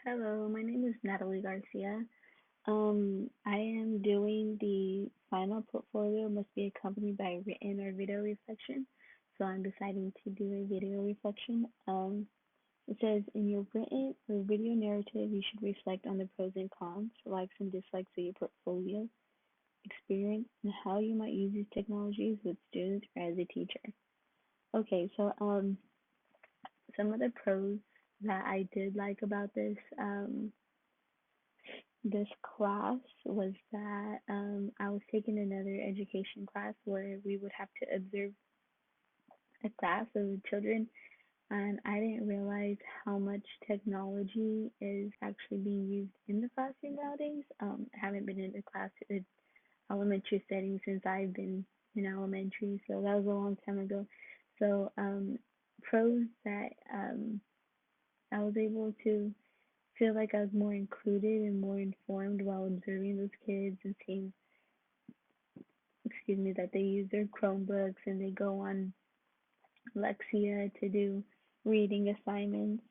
Hello, my name is Natalie Garcia. I am doing the final portfolio must be accompanied by written or video reflection. So I'm deciding to do a video reflection. It says in your written or video narrative, you should reflect on the pros and cons, likes and dislikes of your portfolio experience, and how you might use these technologies with students or as a teacher. Okay, so some of the pros that I did like about this class was that I was taking another education class where we would have to observe a class of children, and I didn't realize how much technology is actually being used in the classroom nowadays. I haven't been in a class in elementary setting since I've been in elementary, so that was a long time ago. So, pros that I was able to feel like I was more included and more informed while observing those kids and seeing, that they use their Chromebooks and they go on Lexia to do reading assignments.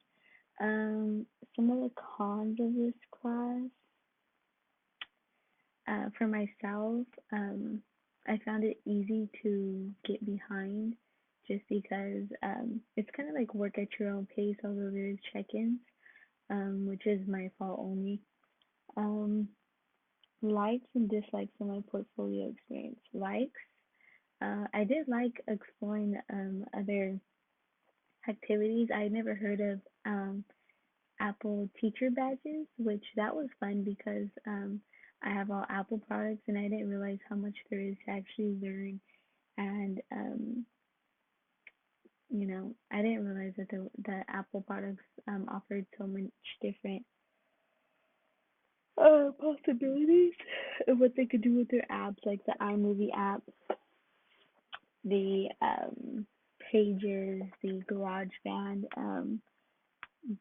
Um, some of the cons of this class, for myself, I found it easy to get behind just because it's kind of like work at your own pace, although there's check-ins, which is my fault only. Um, Likes and dislikes of my portfolio experience. Likes, I did like exploring other activities. I never heard of Apple teacher badges, which that was fun because I have all Apple products and I didn't realize how much there is to actually learn. And I didn't realize that the Apple products offered so much different possibilities of what they could do with their apps, like the iMovie app, the Pages, the GarageBand.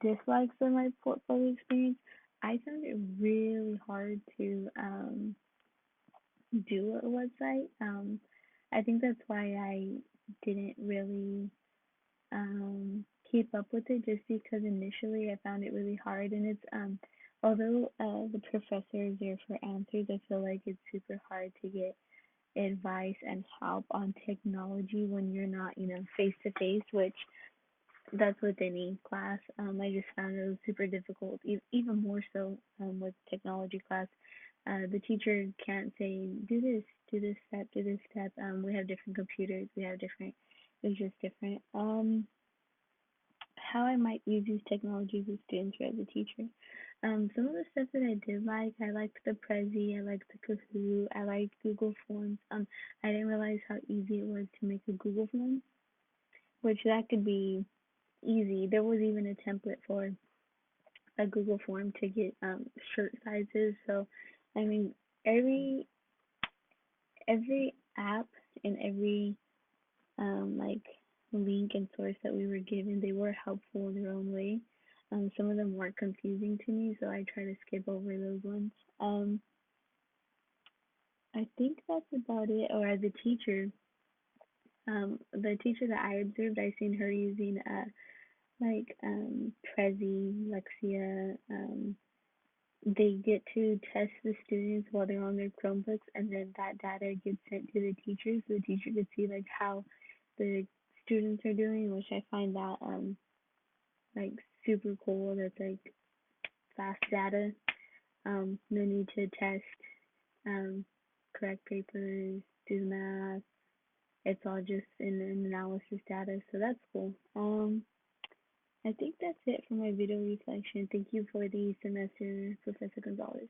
Dislikes of my portfolio experience. I found it really hard to do a website. I think that's why I didn't really keep up with it, just because initially I found it really hard, and it's although the professor is there for answers, I feel like it's super hard to get advice and help on technology when you're not, face to face, which that's with any class. I just found it was super difficult, even more so with technology class. The teacher can't say, do this step, do this step. We have different computers, we have different, it's just different. How I might use these technologies with students or as a teacher. Some of the stuff that I did like, I liked the Prezi, I liked the Kahoot, I liked Google Forms. I didn't realize how easy it was to make a Google Form, which that could be easy. There was even a template for a Google form to get shirt sizes. So, I mean, every every app and every like link and source that we were given, they were helpful in their own way. Some of them were confusing to me, so I try to skip over those ones. I think that's about it. Or as a teacher, the teacher that I observed, I seen her using like Prezi, Lexia. They get to test the students while they're on their Chromebooks, and then that data gets sent to the teachers, so the teacher can see like how the students are doing, which I find that like super cool. That's like fast data. No need to test, um, correct papers, do math. It's all just in an analysis data, so that's cool. I think that's it for my video reflection. Thank you for the semester, Professor Gonzalez.